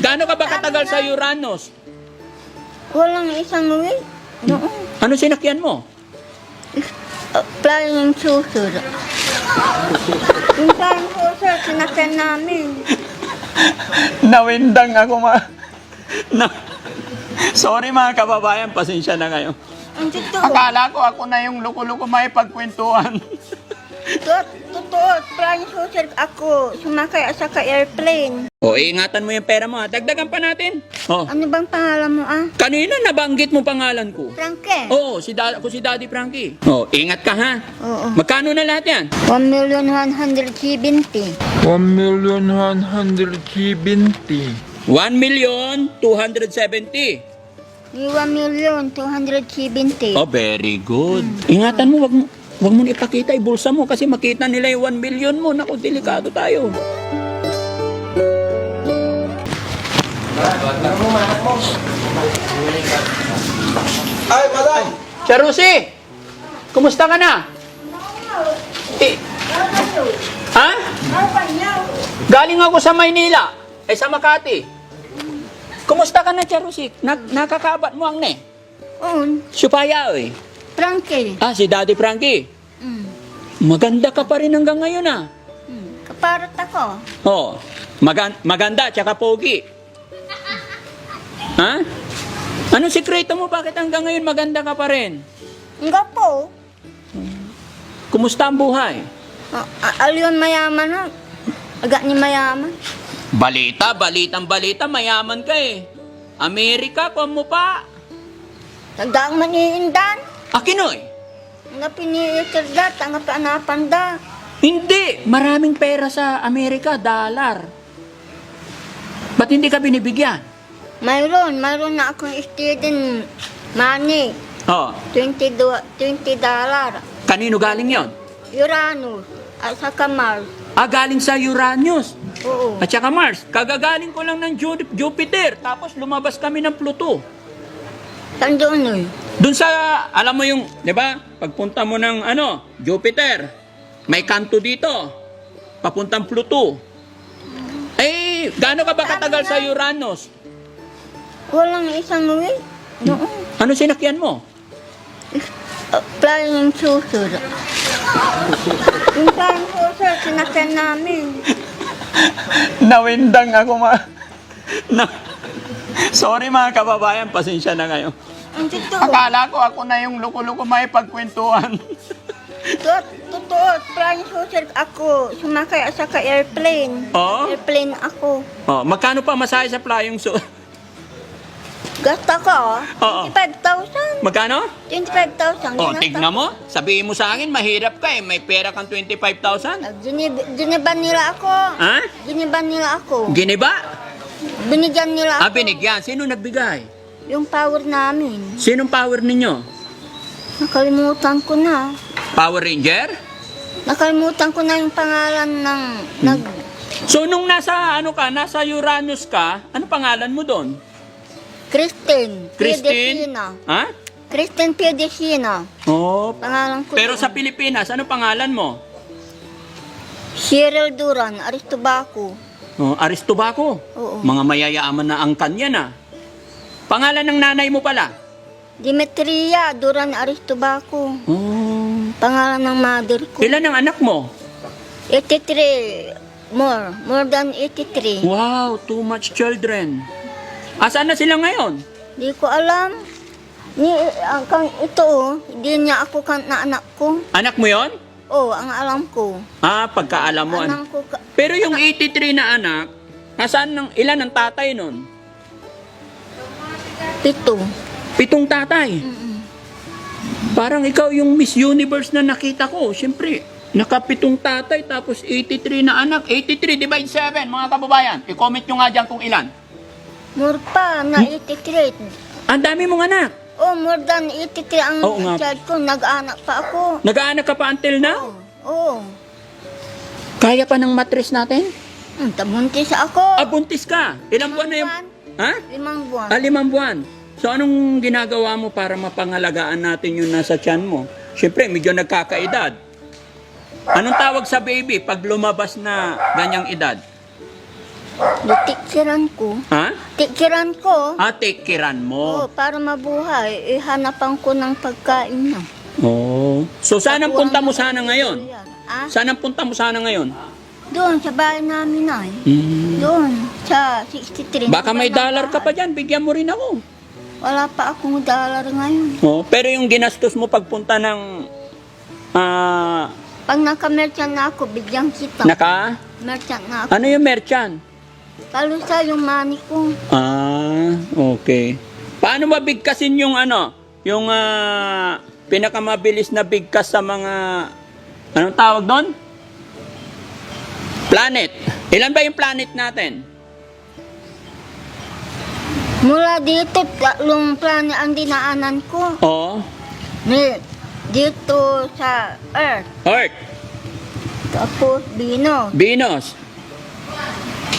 Gaano ka ba katagal sa Uranus? Walang isang week. Noon. Ano sinakyan mo? Flying saucer. Yung flying saucer, sinakyan namin. Nawindang ako Sorry mga kababayan, pasensya na kayo. Ang totoo. Akala ko ako na yung luko-luko may pagkwentuhan. Totoo, flying saucer ako. Sumakay sa airplane. O, ingatan mo yung pera mo ha. Dagdagan pa natin. O, Ano bang pangalan mo kanina nabanggit mo pangalan ko. Frankie. Oo, ako si Daddy Frankie. O, ingat ka ha. Oo. Magkano na lahat yan? 1,170. 1,170. 1,270,000. 1,270. Oh, very good. Ingatan mo, wag mo ipakita yung bulsa mo kasi makita nila yung 1 million mo. Naku, delikado tayo. Ay, madam! Charusi, kumusta ka na? Ha? Galing ako sa Maynila. Sa Makati. Kumusta ka na, Charusi? Nakakabat mo ang ne? Oo. Supaya, oy. Frankie. Si Daddy Frankie. Maganda ka pa rin hanggang ngayon, Kaparot ako. Oh, maganda, tsaka pogi. Ha? Anong sikreto mo? Bakit hanggang ngayon maganda ka pa rin? Nga po. Kumusta ang buhay? Alyon mayaman na. Aga ni mayaman. Balitang-balita, mayaman ka eh. Amerika, kung mo pa. Tagdaang maniindan. Akinoy? Nga piniitirda, tanga pa anapanda. Hindi, maraming pera sa Amerika, dollar. Ba't hindi ka binibigyan? Mayroon na akong student money. Oh, $20. kanino galing yon? Uranus. At saka Mars. Galing sa Uranus. Oo. At saka Mars. Kagagaling ko lang ng Jupiter. Tapos lumabas kami ng Pluto. Saan doon eh? Doon sa, alam mo yung, di ba? Pagpunta mo ng, Jupiter. May kanto dito. Papuntang Pluto. Gaano ka ba katagal sa Uranus? Walang isang week. Noon. Ano sinakyan mo? Flying saucer. Yung flying saucer, sinakyan namin. Nawindang ako Sorry mga kababayan, pasensya na kayo. Ang totoo. Akala ko ako na yung luko-luko may pagkwentuhan. Totoo, flying saucer ako. Sumakay sa airplane. Oo? Airplane ako. Magkano pa masahe sa flying so? Gasta ko, Oo. 25,000. Magkano? 25,000. Tignan mo. Sabihin mo sa akin, mahirap ka eh. May pera kang 25,000. Giniban nila ako. Ha? Giniban nila ako. Giniba? Binigyan nila ako. Binigyan. Sino nagbigay? Yung power namin. Sinong power ninyo? Nakalimutan ko na. Power Ranger? Nakalimutan ko na yung pangalan ng So nung nasa Uranus ka, ano pangalan mo doon? Christine. Christine? Piedesina. Ha? Christine Piedesina. Oh. Pangalan ko Pero doon. sa Pilipinas, ano pangalan mo? Cheryl Duran, Aristobaco. Aristobaco. Oo. Mga mayayaman na angkan yan Pangalan ng nanay mo pala? Demetria Duran Aristobaco. Oh. Pangalan ng mother ko. Ilan ang anak mo? 83. More than 83. Wow, too much children. Asaan na sila ngayon? Di ko alam. Hindi niya ako na anak ko. Anak mo yon? Ang alam ko. Pagkaalam mo. Anak ko. Pero yung 83 na anak, ilan ang tatay nun? 7. 7 tatay. Parang ikaw yung Miss Universe na nakita ko. Siyempre, naka-7 tatay tapos 83 na anak. 83 divide 7, mga kababayan. I-comment nyo nga dyan kung ilan. More pa na 83. Ang dami mong anak. More than 83 ang Oo nga. child ko. Nag-anak pa ako. Nag-aanak ka pa until now? Oo. Kaya pa ng mattress natin? Tabuntis ako. Buntis ka. Ilang buwan na yung... Ha? 5 buwan. 5 buwan. So anong ginagawa mo para mapangalagaan natin yung nasa tiyan mo? Siyempre, medyo nagkakaedad. Anong tawag sa baby pag lumabas na ganyang edad? Ditiksiran ko. Ha? Tikiran ko. Take carean Oo, mo. para mabuhay, hanapan ko ng pagkain na. Oh. So, saan ang punta mo sana ngayon? Ah? Saan ang punta mo sana ngayon? Doon, sa bahay namin ay. Hmm. Doon, sa 63. Baka may dollar ka pa dyan, bigyan mo rin ako. Wala pa akong dollar ngayon. Oh, pero yung ginastos mo pagpunta ng Pag naka-merchant na ako, bigyan kita. Merchant na ako. ano yung merchant? Palusa yung money ko. Okay. Paano ba bigkasin yung yung pinakamabilis na bigkas sa mga, anong tawag doon? Planet. Ilan ba yung planet natin? Mula dito, tatlong plano ang dinaanan ko. Oo. Dito sa Earth. Earth. Tapos Venus. Venus.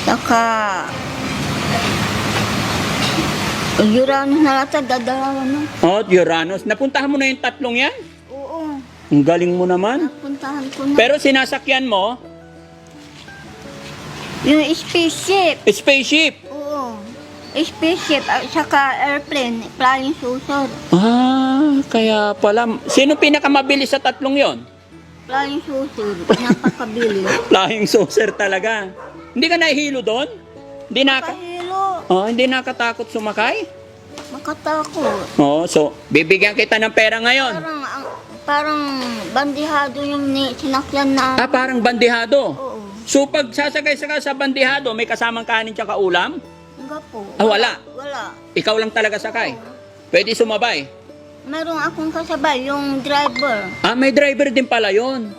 Saka Uranus na lata, dadalawa na. Uranus. Napuntahan mo na yung tatlong yan? Oo, Ang galing mo naman. napuntahan ko na. Pero sinasakyan mo, Yung spaceship. spaceship. Oo. Spaceship at saka airplane, flying saucer. Kaya pala. Sino pinakamabilis sa tatlong yon? Flying saucer, napakabili. Flying saucer talaga. Hindi ka nahihilo doon? Kahilo, Hindi nakatakot sumakay? makatakot. So bibigyan kita ng pera ngayon. Parang bandihado yung sinakyan na. Parang bandihado. Oo. So pag sasakay sa bandihado, may kasamang kanin tsaka ulam? Enggak po. Wala. Wala. Ikaw lang talaga sakay. Pwede sumabay. Meron akong kasabay, yung driver. May driver din pala yon.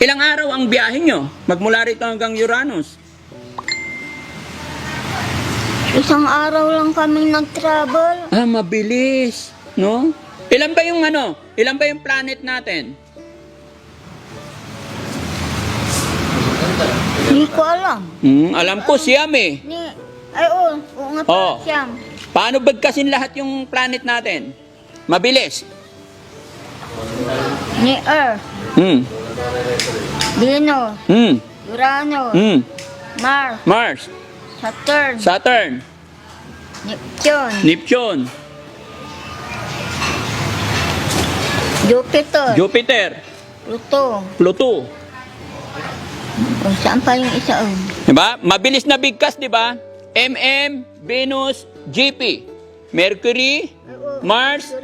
Ilang araw ang biyahe nyo? Magmula rito hanggang Uranus? Isang araw lang kaming nag-travel. Mabilis. No? Ilan ba yung planet natin? Hindi ko alam. Alam ko, Siam eh. Oo nga pala siya. Paano bagkasin lahat yung planet natin? Mabilis. Ni Earth, Venus, Uranus, Mars, Mars, Saturn, Neptune, Jupiter, Pluto. Kung saan pa yung isa? Diba? Mabilis na bigkas, diba? Venus, GP. Mercury, Mars.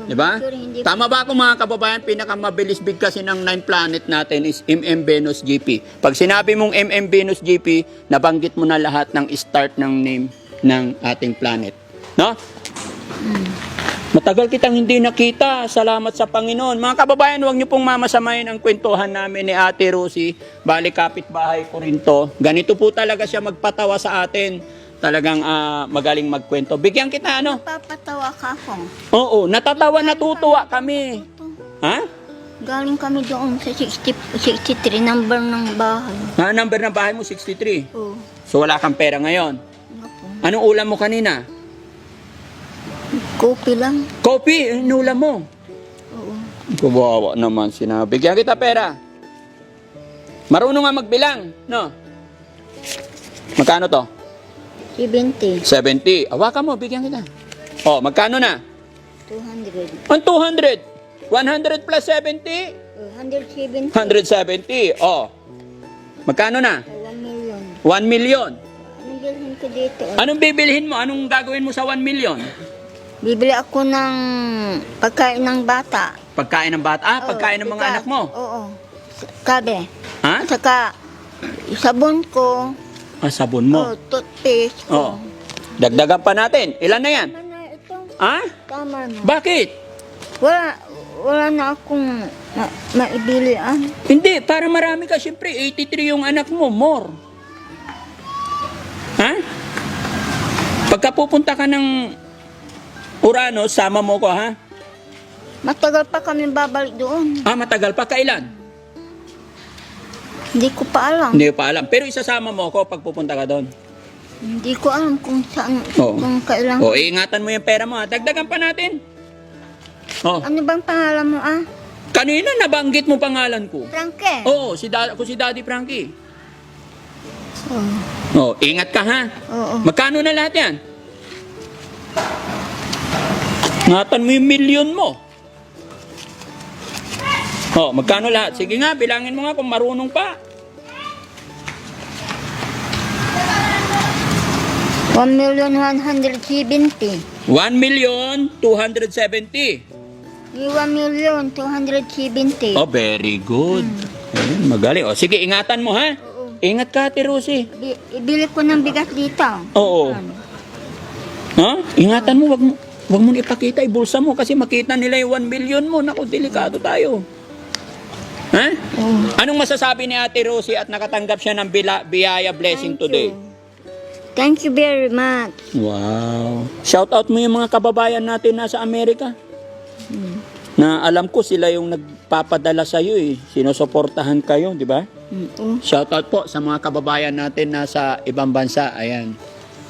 Diba? Tama ba ako mga kababayan? Pinakamabilis bigkasin ng 9 planet natin is Venus, GP. Pag sinabi mong Venus, GP, nabanggit mo na lahat ng start ng name ng ating planet. No? Matagal kitang hindi nakita. Salamat sa Panginoon. Mga kababayan, huwag niyo pong mamasamayin ang kwentuhan namin ni Ate Rosie. Bali, kapitbahay ko rin to. Ganito po talaga siya magpatawa sa atin. Talagang magaling magkwento. Bigyan kita, Papatawa ka ako. Oo, natatawa, natutuwa kami. Ha? Galing kami doon sa 63, number ng bahay. Number ng bahay mo, 63. Oo. So, wala kang pera ngayon. Anong ulam mo kanina? Kopi lang. Kopi, inulam mo. Oo. Kawawa naman sinabi. Bigyan kita pera. Marunong nga magbilang, no? Magkano to? 70. 70. Hawakan mo, bigyan kita. Magkano na? 200. Ang 200. 100 plus 70? 170. 170. Magkano na? 1 million. 1 million. Anong bilhin ko dito? Anong bibilhin mo? Anong gagawin mo sa 1 million? Bibili ako ng pagkain ng bata. Pagkain ng bata? Pagkain ng mga anak mo? Oo. Kabe. Ha? Saka, sabon ko. Sabon mo? Toothpaste ko. Dagdagan pa natin. Ilan na yan? Tama na ito. Ha? Tama na. Bakit? Wala na akong maibilian. Hindi, para marami ka. Siyempre, 83 yung anak mo. More. Ha? Pagka pupunta ka ng Uranus, sama mo ko, ha? Matagal pa kami babalik doon. Matagal pa. Kailan? Hindi ko pa alam. Hindi ko pa alam. Pero isasama mo ako pag pupunta ka doon. Hindi ko alam kung saan, Oo. kung kailan. Ingatan mo yung pera mo, ha? Dagdagan pa natin. Ano bang pangalan mo, Kanina nabanggit mo pangalan ko. Frankie. Oo, si Daddy Frankie. Oh. Oh, ingat ka ha. Oo. Magkano na lahat yan? Ngatan mo yung milyon mo. Oh, magkano lahat? Sige nga, bilangin mo nga kung marunong pa. 1,170,000. 1,270,000. 1,270,000. Oh, very good. Ayun, magaling. Oh, sige, ingatan mo ha. Oo. Ingat ka, Ate Rosie. Ibili ko ng bigas dito. Oo. Ha? Ingatan mo, wag mo ipakita ibulsa mo kasi makita nila yung 1 million mo. Naku, delikado tayo. Ha? Oo. Anong masasabi ni Ate Rosie at nakatanggap siya ng biyaya blessing today? Thank you very much. Wow. Shout out mo yung mga kababayan natin nasa Amerika. Na alam ko sila yung nagpapadala sa iyo eh. Sinusuportahan kayo, di ba? Shout out po sa mga kababayan natin nasa ibang bansa. Ayan.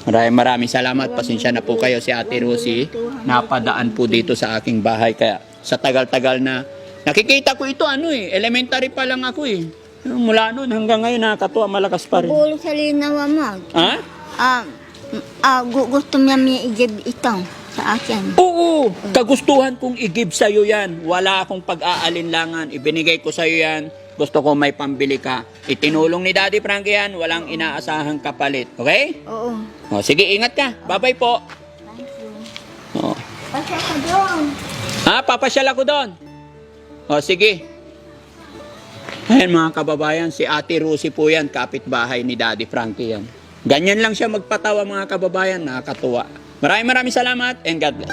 Maraming salamat. Pasensya na po kayo si Ate Rosie. Napadaan po dito sa aking bahay. Kaya sa tagal-tagal na nakikita ko ito elementary pa lang ako eh. Mula noon hanggang ngayon nakakatuwa, malakas pa rin. Bulo sa linawa mag. Ha? Gusto niya may i-give ito sa akin. Oo, kagustuhan kong i-give sa'yo yan. Wala akong pag-aalinlangan. Ibinigay ko sa'yo yan. Gusto ko may pambili ka. Itinulong ni Daddy Frankie yan. Walang inaasahang kapalit. Okay? Oo. O, sige, ingat ka. Bye-bye po. Thank you. O. Pasya ka doon. Papasyal ako doon. O, sige. Ayan mga kababayan, si Ate Rosie po yan. Kapitbahay ni Daddy Frankie yan. Ganyan lang siya magpatawa mga kababayan. Nakakatuwa. Maraming salamat and God bless.